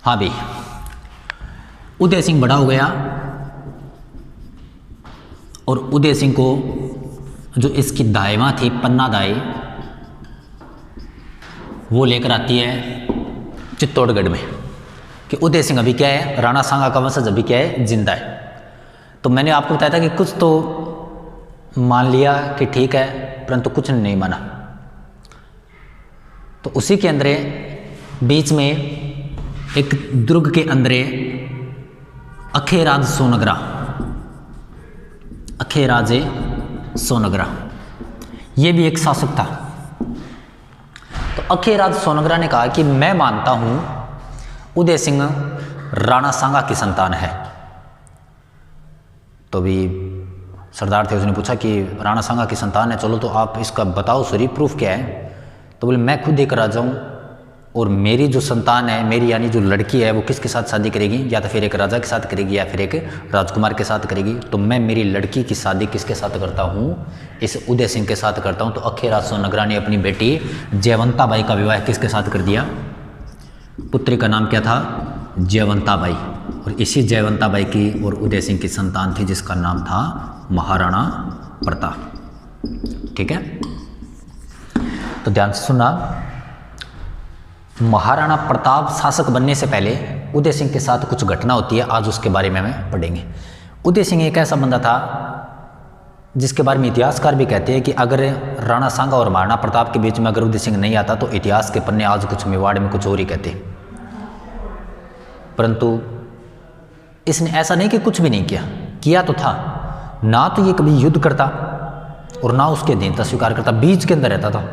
हाँ भाई, उदय सिंह बड़ा हो गया और उदय सिंह को जो इसकी दाएँ थी पन्ना दाई, वो लेकर आती है चित्तौड़गढ़ में कि उदय सिंह अभी क्या है, राणा सांगा का वंशज अभी क्या है, जिंदा है। तो मैंने आपको बताया था कि कुछ तो मान लिया कि ठीक है, परंतु कुछ ने नहीं माना। तो उसी के अंदर बीच में एक दुर्ग के अंदर अखेराज सोनगरा, अखेराजे सोनगरा, ये भी एक शासक था। तो अखेराज सोनगरा ने कहा कि मैं मानता हूं उदय सिंह राणा सांगा की संतान है। तो भी सरदार थे, उसने पूछा कि राणा सांगा की संतान है, चलो तो आप इसका बताओ सही प्रूफ क्या है। तो बोले मैं खुद एक राजा हूँ और मेरी जो संतान है, मेरी यानी जो लड़की है, वो किसके साथ शादी करेगी, या तो फिर एक राजा के साथ करेगी या फिर एक राजकुमार के साथ करेगी। तो मैं मेरी लड़की की शादी किसके साथ करता हूँ, इस उदय सिंह के साथ करता हूँ। तो अखेराज सोनगरा ने अपनी बेटी जयवंता बाई का विवाह किसके साथ कर दिया, पुत्री का नाम क्या था, जयवंता बाई। और इसी जयवंता बाई की और उदय सिंह की संतान थी जिसका नाम था महाराणा प्रताप। ठीक है, तो ध्यान से सुनना। महाराणा प्रताप शासक बनने से पहले उदय सिंह के साथ कुछ घटना होती है, आज उसके बारे में हम पढ़ेंगे। उदय सिंह एक ऐसा बंदा था जिसके बारे में इतिहासकार भी कहते हैं कि अगर राणा सांगा और महाराणा प्रताप के बीच में अगर उदय सिंह नहीं आता तो इतिहास के पन्ने आज कुछ मेवाड़ में कुछ और ही कहते। परंतु इसने ऐसा नहीं कि कुछ भी नहीं किया तो था। ना तो ये कभी युद्ध करता और ना उसके अधीनता स्वीकार करता, बीच के अंदर रहता था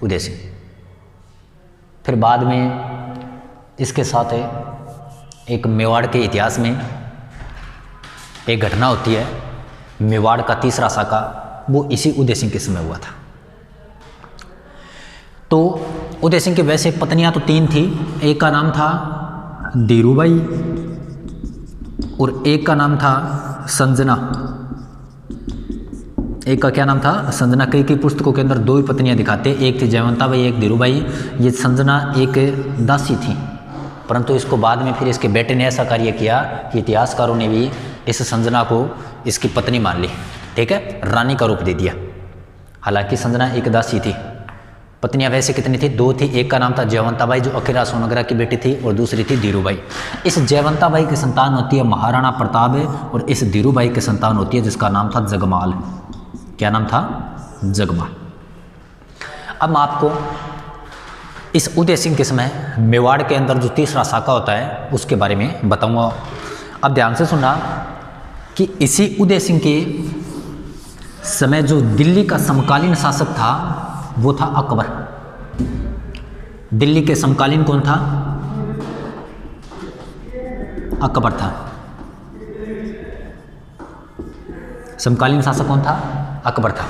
उदय सिंह। फिर बाद में इसके साथ एक मेवाड़ के इतिहास में एक घटना होती है, मेवाड़ का तीसरा साका, वो इसी उदय सिंह के समय हुआ था। तो उदय सिंह की वैसे पत्नियां तो 3 थी, एक का नाम था धीरूबाई और एक का नाम था संजना। एक का क्या नाम था, संजना। कई पुस्तकों के अंदर 2 ही पत्नियां दिखाते, एक थी जयवंता बाई, एक धीरूबाई। ये संजना एक दासी थी, परंतु इसको बाद में फिर इसके बेटे ने ऐसा कार्य किया कि इतिहासकारों ने भी इस संजना को इसकी पत्नी मान ली। ठीक है, रानी का रूप दे दिया। हालांकि संजना एक दासी थी। पत्नियां वैसे कितनी थी, 2 थी। एक का नाम था जयवंता बाई जो अखेराज सोनगरा की बेटी थी, और दूसरी थी धीरूबाई। इस जयवंता बाई की संतान होती है महाराणा प्रताप और इस धीरूबाई की संतान होती है जिसका नाम था जगमाल। क्या नाम था, जगमाल। अब मैं आपको इस उदय सिंह के समय मेवाड़ के अंदर जो तीसरा साका होता है उसके बारे में बताऊंगा। अब ध्यान से सुनना कि इसी उदय सिंह के समय जो दिल्ली का समकालीन शासक था वो था अकबर। दिल्ली के समकालीन कौन था, अकबर था। समकालीन शासक कौन था, अकबर था।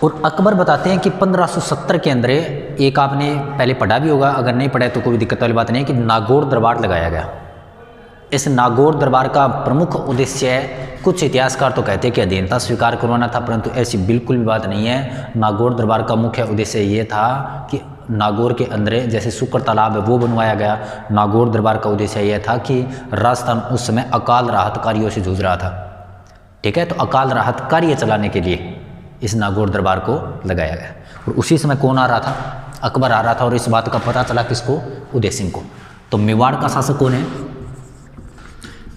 और अकबर बताते हैं कि 1570 के अंदर, एक आपने पहले पढ़ा भी होगा, अगर नहीं पढ़ा तो कोई दिक्कत वाली बात नहीं, कि नागौर दरबार लगाया गया। इस नागौर दरबार का प्रमुख उद्देश्य है, कुछ इतिहासकार तो कहते हैं कि अधीनता स्वीकार करवाना था, परंतु ऐसी बिल्कुल भी बात नहीं है। नागौर दरबार का मुख्य उद्देश्य ये था कि नागौर के अंदर जैसे शुक्र तालाब है वो बनवाया गया। नागौर दरबार का उद्देश्य यह था कि राजस्थान उस समय अकाल राहत कार्यों से जूझ रहा था। ठीक है, तो अकाल राहत कार्य चलाने के लिए इस नागौर दरबार को लगाया गया। और उसी समय कौन आ रहा था, अकबर आ रहा था। और इस बात का पता चला किसको, उदय सिंह को। तो मेवाड़ का शासक कौन है,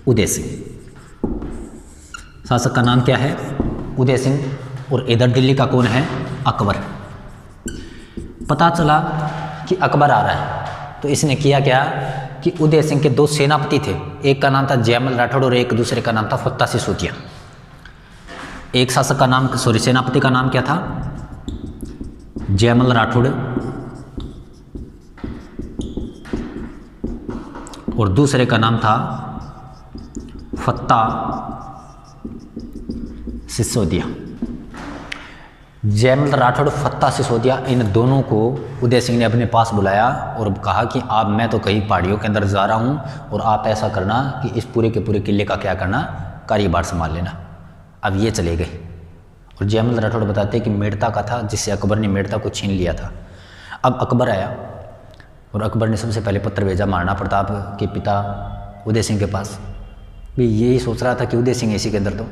उदय सिंह। शासक का नाम क्या है, उदय सिंह। और इधर दिल्ली का कौन है, अकबर। पता चला कि अकबर आ रहा है तो इसने किया क्या कि उदय सिंह के 2 सेनापति थे, एक का नाम था जयमल राठौड़ और एक दूसरे का नाम था फत्ता सिसोदिया। एक शासक का नाम, सेनापति का नाम क्या था, जयमल राठौड़, और दूसरे का नाम था फत्ता सिसोदिया। जयमल राठौड़, फत्ता सिसोदिया, इन दोनों को उदय सिंह ने अपने पास बुलाया और कहा कि आप, मैं तो कहीं पहाड़ियों के अंदर जा रहा हूँ और आप ऐसा करना कि इस पूरे के पूरे किले का क्या करना, कार्यभार संभाल लेना। अब ये चले गए। और जयमल राठौड़ बताते हैं कि मेड़ता का था, जिससे अकबर ने मेड़ता को छीन लिया था। अब अकबर आया और अकबर ने सबसे पहले पत्र भेजा महाराणा प्रताप के पिता उदय सिंह के पास। भी यही सोच रहा था कि उदय सिंह इसी के अंदर तो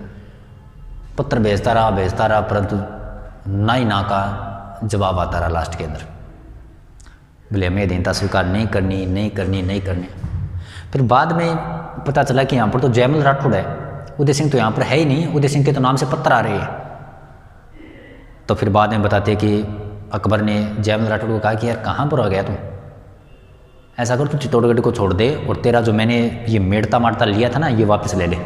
पत्र भेजता रहा, परंतु ना ही ना का जवाब आता रहा लास्ट के अंदर। बोले हमें अधीनता स्वीकार नहीं करनी। फिर बाद में पता चला कि यहाँ पर तो जयमल राठौड़ है, उदय सिंह तो यहाँ पर है ही नहीं, उदय सिंह के तो नाम से पत्र आ रहे हैं। तो फिर बाद में बताते कि अकबर ने जयमल राठौड़ को कहा कि यार कहाँ पर आ गया तू, ऐसा कर तू चित्तौड़गढ़ को छोड़ दे और तेरा जो मैंने ये मेड़ता मारता लिया था ना ये वापस ले ले।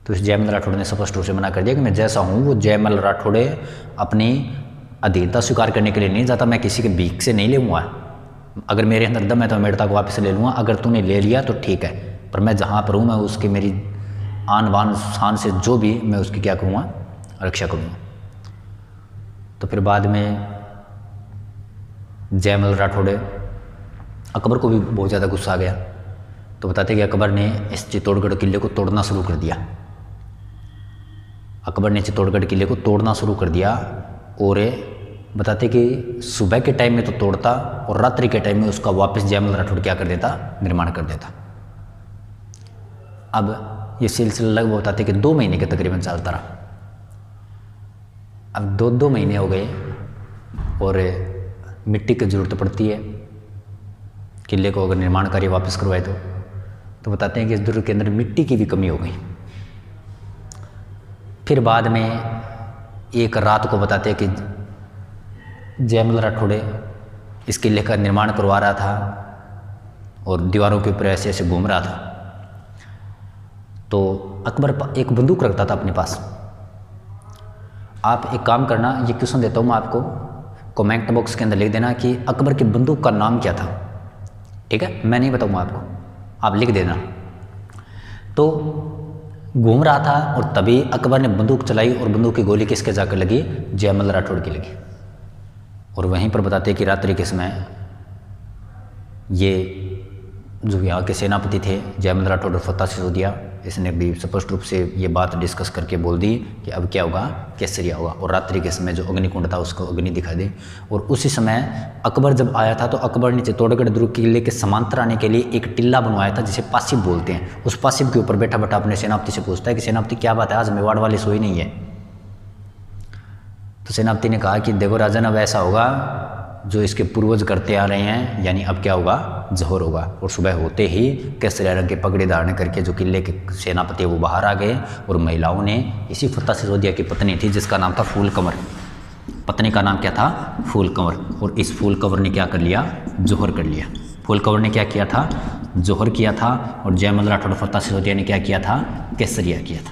तो इस जयमल राठौड़ ने स्पष्ट रूप से मना कर दिया कि मैं जैसा हूँ वो जयमल राठौड़ अपनी अधीनता स्वीकार करने के लिए नहीं जाता, मैं किसी के भीख से नहीं लूँगा। अगर मेरे अंदर दम है तो मेड़ता को वापस ले लूँगा, अगर तूने ले लिया तो ठीक है, पर मैं जहाँ पर हूँ मैं उसकी मेरी आन बान शान से जो भी मैं उसकी क्या करूँगा, रक्षा करूँगा। तो फिर बाद में जयमल राठौड़ अकबर को भी बहुत ज़्यादा गुस्सा आ गया। तो बताते कि अकबर ने इस चित्तौड़गढ़ किले को तोड़ना शुरू कर दिया। अकबर ने चित्तौड़गढ़ किले को तोड़ना शुरू कर दिया और बताते कि सुबह के टाइम में तो तोड़ता और रात्रि के टाइम में उसका वापस जयमल राठौड़ क्या कर देता, निर्माण कर देता। अब ये सिलसिला लगभग बताते कि 2 महीने के तकरीबन चलता रहा। अब 2 महीने हो गए और मिट्टी की ज़रूरत पड़ती है किले को अगर निर्माण कार्य वापस करवाए तो बताते हैं कि इस दुर्ग के अंदर मिट्टी की भी कमी हो गई। फिर बाद में एक रात को बताते हैं कि जयमल राठौड़ इस किले का निर्माण करवा रहा था और दीवारों के ऊपर ऐसे ऐसे घूम रहा था। तो अकबर एक बंदूक रखता था अपने पास। आप एक काम करना, ये क्वेश्चन देता हूँ मैं आपको, कमेंट बॉक्स के अंदर लिख देना कि अकबर की बंदूक का नाम क्या था, ठीक है? मैं नहीं बताऊँगा आपको, आप लिख देना। तो घूम रहा था और तभी अकबर ने बंदूक चलाई और बंदूक की गोली किसके जाकर लगी, जयमल राठौड़ की लगी। और वहीं पर बताते कि रात्रि के समय ये जो यहाँ के सेनापति थे जयमल राठौड़ और फतेह सिसोदिया, इसने भी स्पष्ट रूप से ये बात डिस्कस करके बोल दी कि अब क्या होगा, केसरिया होगा और रात्रि के समय जो अग्निकुंड था उसको अग्नि दिखा दी। और उसी समय अकबर जब आया था तो अकबर ने चित्तौड़गढ़ दुर्ग किले के समांतर आने के लिए एक टिल्ला बनवाया था जिसे पासिब बोलते हैं। उस पासिब के ऊपर बैठा बैठा अपने सेनापति से पूछता है कि सेनापति क्या बात है, आज मेवाड़ वाले सोई नहीं है। तो सेनापति ने कहा कि देखो राजन, अब ऐसा होगा जो इसके पूर्वज करते आ रहे हैं, यानी अब क्या होगा, जौहर होगा। और सुबह होते ही केसरिया रंग के पगड़ी धारण करके जो किले के सेनापति वो बाहर आ गए और महिलाओं ने इसी फतेह सिसोदिया की पत्नी थी जिसका नाम था फूल कंवर, पत्नी का नाम क्या था, फूल कंवर। और इस फूल कंवर ने क्या कर लिया, जौहर कर लिया। फूल कंवर ने क्या किया था, जौहर किया था। और जयमल राठौड़ फतेह सिसोदिया ने क्या किया था, केसरिया किया था।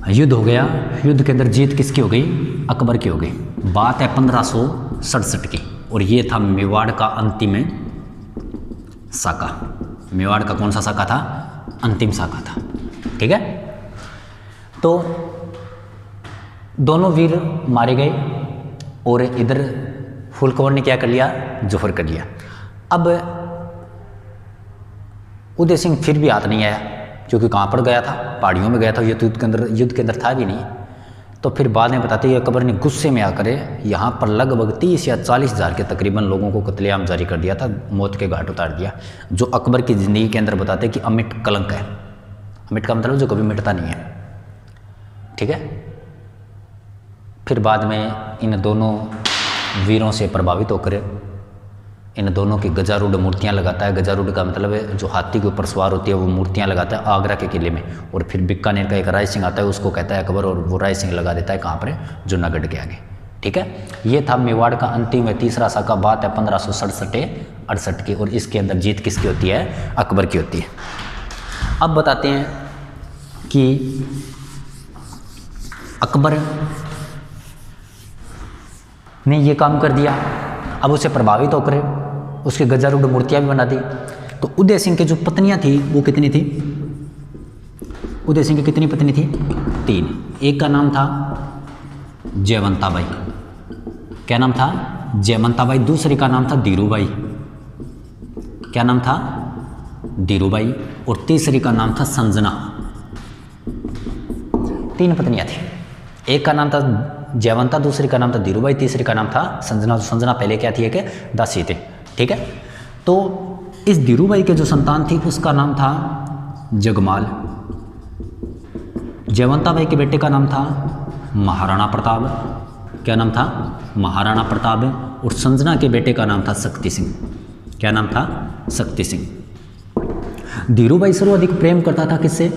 युद्ध हो गया। युद्ध के अंदर जीत किसकी हो गई, अकबर की हो गई। बात है 1567 की और ये था मेवाड़ का अंतिम शाखा। मेवाड़ का कौन सा शाखा था, अंतिम शाखा था, ठीक है। तो दोनों वीर मारे गए और इधर फूल कंवर ने क्या कर लिया, जौहर कर लिया। अब उदय सिंह फिर भी हाथ नहीं आया क्योंकि कहाँ पर गया था, पहाड़ियों में गया था, युद्ध के अंदर था भी नहीं। तो फिर बाद में बताते हैं अकबर ने गुस्से में आकर यहाँ पर लगभग 30 या 40 हज़ार के तकरीबन लोगों को कत्लेआम जारी कर दिया था, मौत के घाट उतार दिया, जो अकबर की ज़िंदगी के अंदर बताते हैं कि अमिट कलंक है। अमिट का मतलब जो कभी मिटता नहीं है, ठीक है। फिर बाद में इन दोनों वीरों से प्रभावित होकर इन दोनों की गजारूढ़ मूर्तियां लगाता है। गजारूढ़ का मतलब है जो हाथी के ऊपर सवार होती है, वो मूर्तियां लगाता है आगरा के किले में। और फिर बीकानेर का एक राय सिंह आता है, उसको कहता है अकबर, और वो राय सिंह लगा देता है कहाँ पर, जूनागढ़ के आगे, ठीक है। ये था मेवाड़ का अंतिम है तीसरा शाखा। बात है 1567-68 की और इसके अंदर जीत किसकी होती है, अकबर की होती है। अब बताते हैं कि अकबर ने ये काम कर दिया। अब उसे प्रभावित होकर उसकी गजारूढ़ मूर्तियां भी बना दी। तो उदय सिंह की जो पत्नियां थी वो कितनी थी, उदय सिंह की कितनी पत्नी थी, 3। एक का नाम था जयवंताबाई, क्या नाम था, जयवंताबाई। दूसरी का नाम था धीरूबाई, क्या नाम था, धीरूबाई। और तीसरी का नाम था संजना। 3 पत्नियां थी। एक का नाम था जयवंता, दूसरी का नाम था धीरूभाई, तीसरी का नाम था संजना। संजना पहले क्या थी, एक दासी थी। ठीक है, तो इस धीरूभाई के जो संतान थी उसका नाम था जगमाल। जयवंता बाई के बेटे का नाम था महाराणा प्रताप। क्या नाम था, महाराणा प्रताप। और संजना के बेटे का नाम था शक्ति सिंह। क्या नाम था, शक्ति सिंह। धीरूभाई सर्वाधिक प्रेम करता था किससे,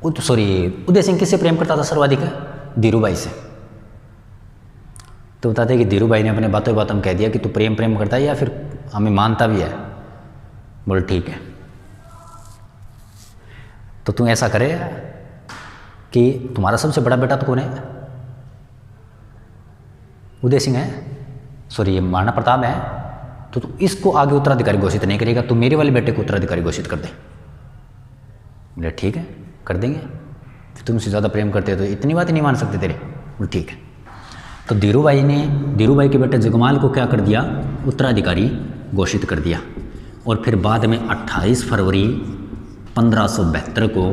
उदय सिंह किससे प्रेम करता था सर्वाधिक, धीरूभाई से। तो बताते हैं कि धीरूभाई ने अपने बातों बातों में कह दिया कि तू प्रेम करता है या फिर हमें मानता भी है। बोल ठीक है, तो तू ऐसा करे कि तुम्हारा सबसे बड़ा बेटा तो कौन है, उदय सिंह है, ये महाराणा प्रताप है, तो तू इसको आगे उत्तराधिकारी घोषित नहीं करेगा, तू मेरे वाले बेटे को उत्तराधिकारी घोषित कर दे। बोले ठीक है, कर देंगे, तुमसे ज़्यादा प्रेम करते हो तो इतनी बात ही नहीं मान सकते तेरे। बोले ठीक है। तो धीरूभाई के बेटे जगमाल को क्या कर दिया, उत्तराधिकारी घोषित कर दिया। और फिर बाद में 28 फरवरी 1572 को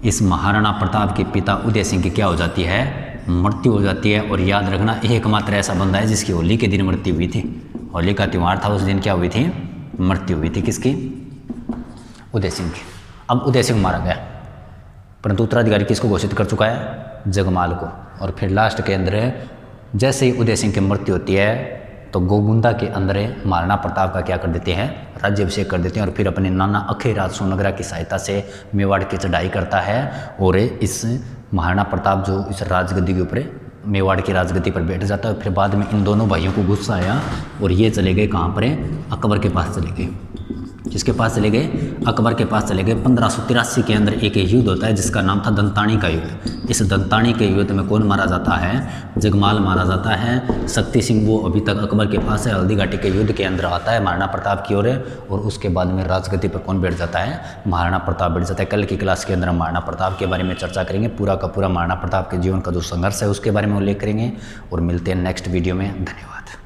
इस महाराणा प्रताप के पिता उदय सिंह की क्या हो जाती है, मृत्यु हो जाती है। और याद रखना, एकमात्र ऐसा बंदा है जिसकी होली के दिन मृत्यु हुई थी। होली का त्यौहार था, उस दिन क्या हुई थी, मृत्यु हुई थी। किसकी, उदय सिंह की। अब उदय सिंह मारा गया, परंतु उत्तराधिकारी किसको घोषित कर चुका है, जगमाल को। और फिर लास्ट के अंदर जैसे ही उदय सिंह की मृत्यु होती है तो गोमुंदा के अंदर महाराणा प्रताप का क्या कर देते हैं, राज्याभिषेक कर देते हैं। और फिर अपने नाना अखेराज सोनगरा की सहायता से मेवाड़ की चढ़ाई करता है। और इस महाराणा प्रताप जो इस राजगद्दी के ऊपर, मेवाड़ की राजगद्दी पर बैठ जाता है। फिर बाद में इन दोनों भाइयों को गुस्सा आया और ये चले गए कहाँ पर, अकबर के पास चले गए। जिसके पास चले गए, अकबर के पास चले गए। 1583 के अंदर एक युद्ध होता है जिसका नाम था दंतानी का युद्ध। इस दंतानी के युद्ध में कौन मारा जाता है, जगमाल मारा जाता है। शक्ति सिंह वो अभी तक अकबर के पास है। हल्दी घाटी के युद्ध के अंदर आता है महाराणा प्रताप की ओर, और उसके बाद में राजगद्दी पर कौन बैठ जाता है, महाराणा प्रताप बैठ जाता है। कल की क्लास के अंदर हम महाराणा प्रताप के बारे में चर्चा करेंगे, पूरा का पूरा महाराणा प्रताप के जीवन का जो संघर्ष है उसके बारे में उल्लेख करेंगे। और मिलते हैं नेक्स्ट वीडियो में। धन्यवाद।